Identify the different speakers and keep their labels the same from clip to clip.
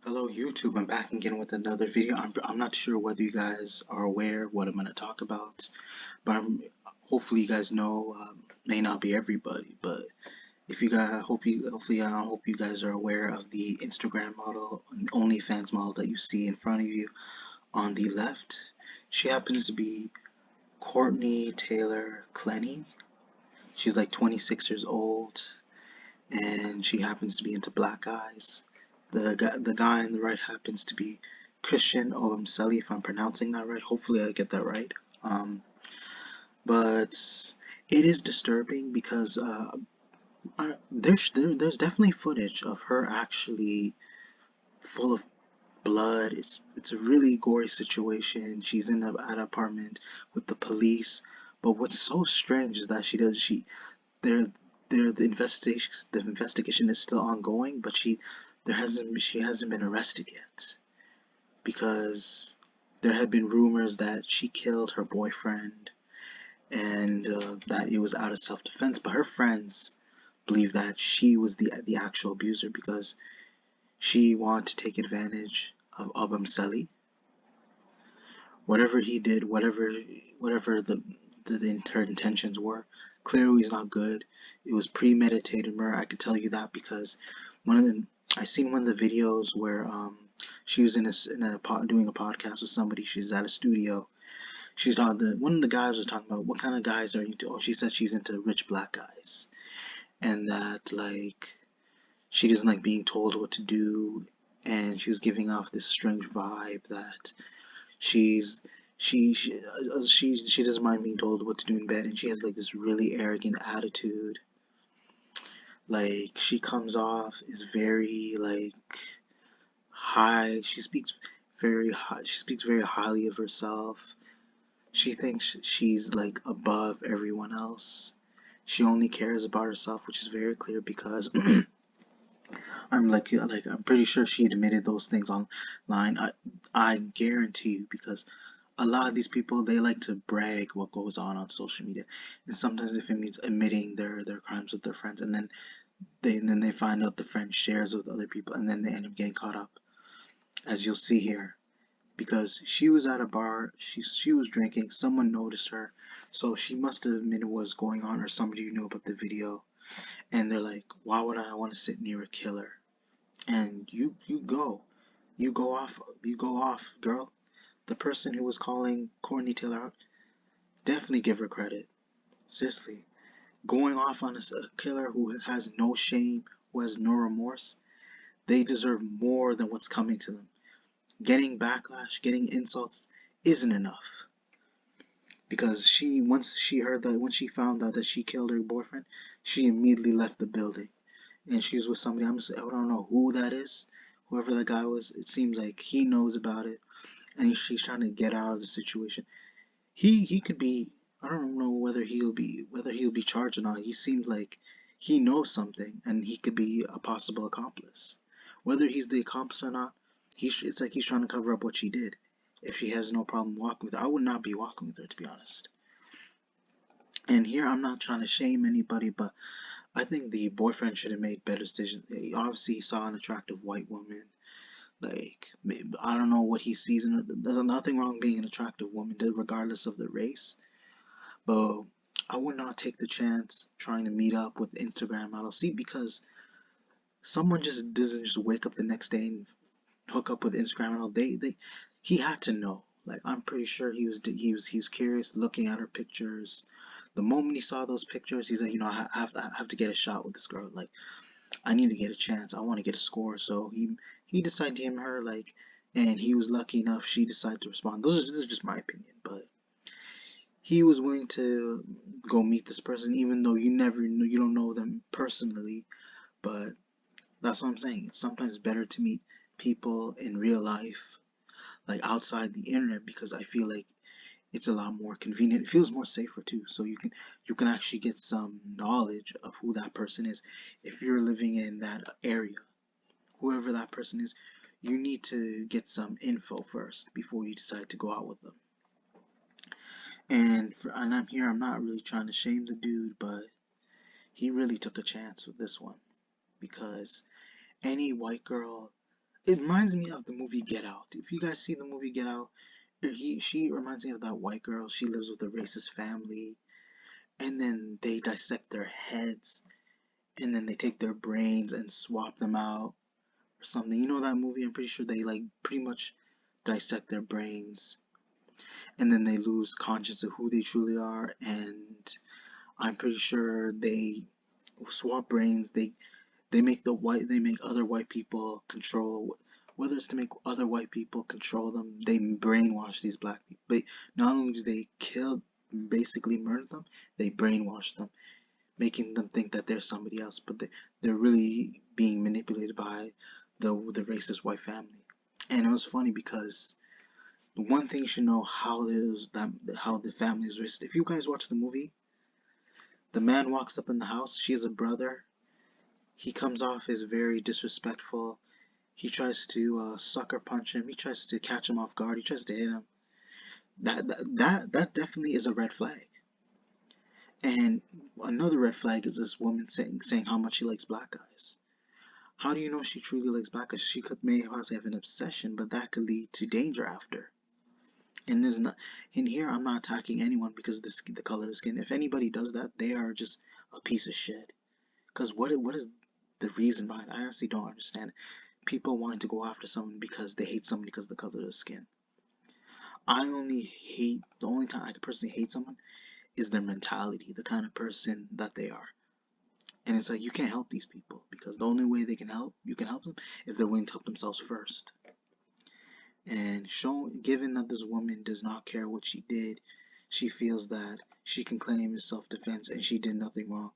Speaker 1: Hello YouTube, I'm back again with another video. I'm not sure whether you guys are aware of what I'm going to talk about, but hopefully you guys know. May not be everybody, but if you guys, hopefully I hope you guys are aware of the Instagram model, OnlyFans model that you see in front of you on the left. She happens to be Courtney Clenney. She's like 26 years old, and she happens to be into black guys. The guy on the right happens to be Christian Obamseli, if I'm pronouncing that right. Hopefully I get that right. But it is disturbing because there's definitely footage of her actually full of blood. It's a really gory situation. She's in an apartment with the police. But what's so strange is that there the investigation is still ongoing, but she hasn't been arrested yet because there had been rumors that she killed her boyfriend and that it was out of self-defense. But her friends believe that she was the actual abuser because she wanted to take advantage of Abamseli. Whatever he did, whatever her intentions were, clearly is not good. It was premeditated murder. I could tell you that because I seen one of the videos where she was doing a podcast with somebody. She's at a studio. One of the guys was talking about what kind of guys are you into. Oh, she said she's into rich black guys, and that like she doesn't like being told what to do, and she was giving off this strange vibe that she's she doesn't mind being told what to do in bed, and she has like this really arrogant attitude. Like she comes off is very like high. She speaks very highly of herself. She thinks she's like above everyone else. She only cares about herself, which is very clear because I'm pretty sure she admitted those things online. I guarantee you because a lot of these people, they like to brag what goes on social media, and sometimes if it means admitting their crimes with their friends, and then they find out the friend shares with other people, and then they end up getting caught up, as you'll see here, because she was at a bar, she was drinking, someone noticed her, so she must have admitted what was going on, or somebody knew about the video, and they're like, why would I want to sit near a killer? And you go off, girl. The person who was calling Courtney Taylor out, definitely give her credit. Seriously. Going off on a killer who has no shame, who has no remorse, they deserve more than what's coming to them. Getting backlash, getting insults isn't enough. Because once she found out that she killed her boyfriend, she immediately left the building. And she was with somebody, I don't know who that is. Whoever the guy was, it seems like he knows about it. And she's trying to get out of the situation. He could be, I don't know whether he'll be charged or not. He seems like he knows something and he could be a possible accomplice. Whether he's the accomplice or not, it's like he's trying to cover up what she did. If she has no problem walking with her, I would not be walking with her, to be honest. And here I'm not trying to shame anybody, but I think the boyfriend should have made better decisions. He obviously saw an attractive white woman. Like, I don't know what he sees in her. There's nothing wrong being an attractive woman, regardless of the race. But I would not take the chance trying to meet up with Instagram model. See, because someone just doesn't just wake up the next day and hook up with Instagram model. He had to know. Like, I'm pretty sure he was curious, looking at her pictures. The moment he saw those pictures, he's like, I have to get a shot with this girl. Like, I need to get a chance. I want to get a score. So he decided to him her, like, and he was lucky enough she decided to respond. This is just my opinion, but he was willing to go meet this person, even though you don't know them personally. But that's what I'm saying. It's sometimes better to meet people in real life, like outside the internet, because I feel like it's a lot more convenient. It feels more safer too, so you can actually get some knowledge of who that person is. If you're living in that area, whoever that person is, you need to get some info first before you decide to go out with them. And I'm not really trying to shame the dude, but he really took a chance with this one because any white girl It reminds me of the movie Get Out. If you guys see the movie Get Out, she reminds me of that white girl. She lives with a racist family, and then they dissect their heads, and then they take their brains and swap them out or something. You know that movie? I'm pretty sure they like pretty much dissect their brains, and then they lose conscience of who they truly are. And I'm pretty sure they swap brains. They make other white people control, whether it's to make other white people control them. They brainwash these black people. Not only do they kill, basically murder them, they brainwash them, making them think that they're somebody else, but they're really being manipulated by the racist white family. And it was funny because the one thing you should know how the family is racist. If you guys watch the movie, the man walks up in the house. She has a brother. He comes off as very disrespectful. He tries to sucker punch him. He tries to catch him off guard. He tries to hit him. That definitely is a red flag. And another red flag is this woman saying how much she likes black guys. How do you know she truly likes black guys? She may possibly have an obsession, but that could lead to danger after. And there's not in here. I'm not attacking anyone because of the color of skin. If anybody does that, they are just a piece of shit. Because what is the reason behind it? I honestly don't understand. People wanting to go after someone because they hate someone because of the color of their skin. The only time I could personally hate someone is their mentality, the kind of person that they are. And it's like you can't help these people because the only way you can help them if they're willing to help themselves first. And given that this woman does not care what she did, she feels that she can claim as self-defense and she did nothing wrong.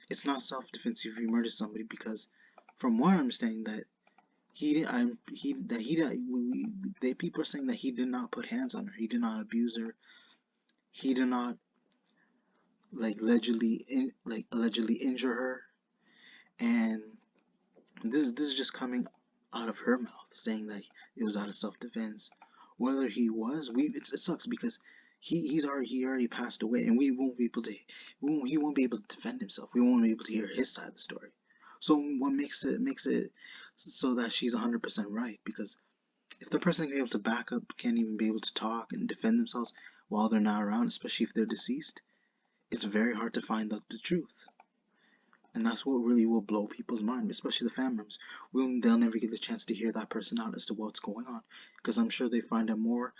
Speaker 1: It's not self-defense if you murder somebody because, from what I'm understanding, that people are saying that he did not put hands on her, he did not abuse her, he did not allegedly injure her, and this is just coming out of her mouth saying that it was out of self-defense. Whether he was, it sucks because he already passed away, and he won't be able to defend himself. We won't be able to hear his side of the story. So what makes it so that she's 100% right? Because if the person can be able to back up can't even be able to talk and defend themselves while they're not around, especially if they're deceased, it's very hard to find out the truth. And that's what really will blow people's mind, especially the family members. They'll never get the chance to hear that person out as to what's going on, because I'm sure they find out more.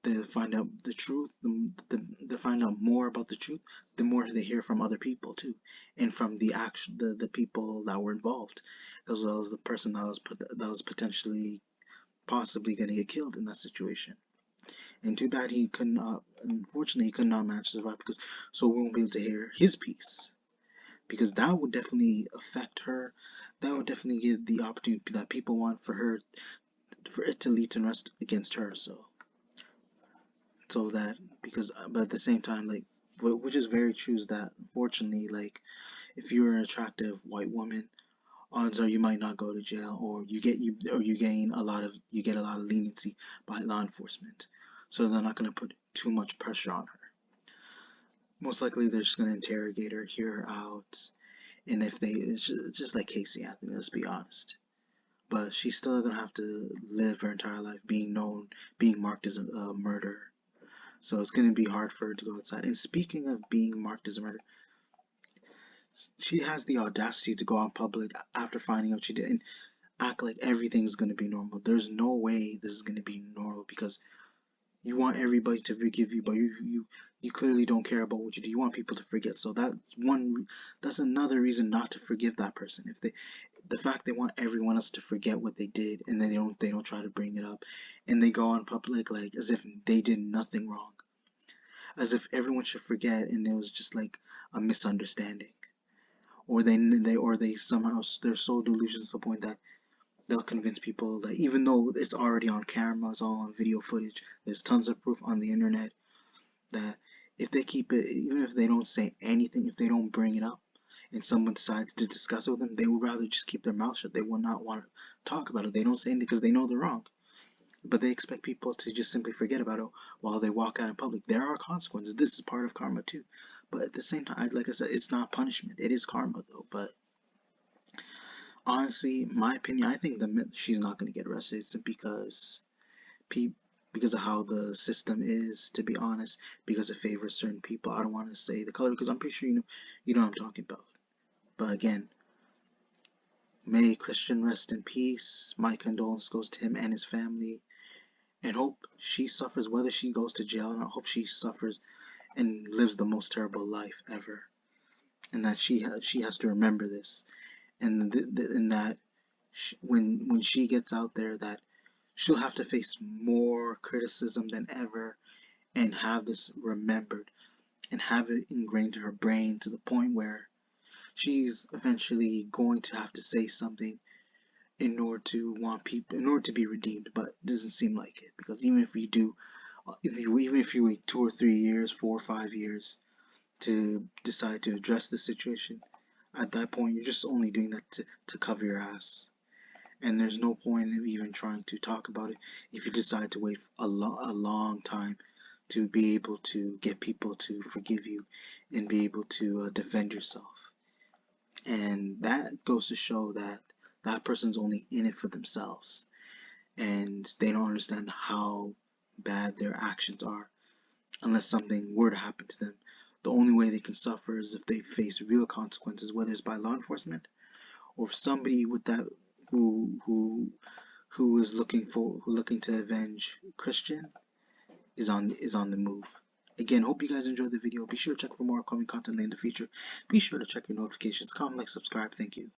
Speaker 1: They find out the truth. They find out more about the truth the more they hear from other people too, and from the people that were involved, as well as the person that was potentially possibly going to get killed in that situation. And too bad he could not. Unfortunately, he could not match the vibe because so we won't be able to hear his piece, because that would definitely affect her. That would definitely give the opportunity that people want for it to lead to an arrest against her. So that because but at the same time, which is very true, is that unfortunately, if you're an attractive white woman, odds are you might not go to jail, or you get a lot of leniency by law enforcement. So they're not going to put too much pressure on her. Most likely they're just going to interrogate her, hear her out, and it's just like Casey Anthony, let's be honest. But she's still gonna have to live her entire life being marked as a murderer. So it's gonna be hard for her to go outside. And speaking of being marked as a murderer, she has the audacity to go out in public after finding out she did and act like everything's gonna be normal. There's no way this is gonna be normal because you want everybody to forgive you, but you clearly don't care about what you do. You want people to forget. So that's another reason not to forgive that person. The fact they want everyone else to forget what they did, and then they don't try to bring it up, and they go on public as if they did nothing wrong, as if everyone should forget, and it was just like a misunderstanding, or they somehow they're so delusional to the point that they'll convince people that even though it's already on camera, it's all on video footage, there's tons of proof on the internet, that if they keep it, even if they don't say anything, if they don't bring it up, and someone decides to discuss it with them, they would rather just keep their mouth shut. They will not want to talk about it. They don't say anything because they know they're wrong. But they expect people to just simply forget about it while they walk out in public. There are consequences. This is part of karma too. But at the same time, like I said, it's not punishment. It is karma though. But Honestly, my opinion, I think she's not going to get arrested. It's pe because of how the system is, to be honest, because it favors certain people. I don't want to say the color because I'm pretty sure you know what I'm talking about. But again, may Christian rest in peace. My condolence goes to him and his family, and hope she suffers, whether she goes to jail or not. Hope she suffers and lives the most terrible life ever, and that she has to remember this, and that when she gets out there, that she'll have to face more criticism than ever, and have this remembered and have it ingrained in her brain to the point where she's eventually going to have to say something in order to want people, in order to be redeemed. But it doesn't seem like it, because even if you do, even if you wait 2 or 3 years, 4 or 5 years to decide to address the situation, at that point you're just only doing that to cover your ass. And there's no point in even trying to talk about it if you decide to wait a long time to be able to get people to forgive you and be able to defend yourself. And that goes to show that that person's only in it for themselves, and they don't understand how bad their actions are unless something were to happen to them. The only way they can suffer is if they face real consequences, whether it's by law enforcement or if somebody with that who is looking to avenge Christian is on the move. Again, hope you guys enjoyed the video. Be sure to check for more upcoming content in the future. Be sure to check your notifications, comment, like, subscribe. Thank you.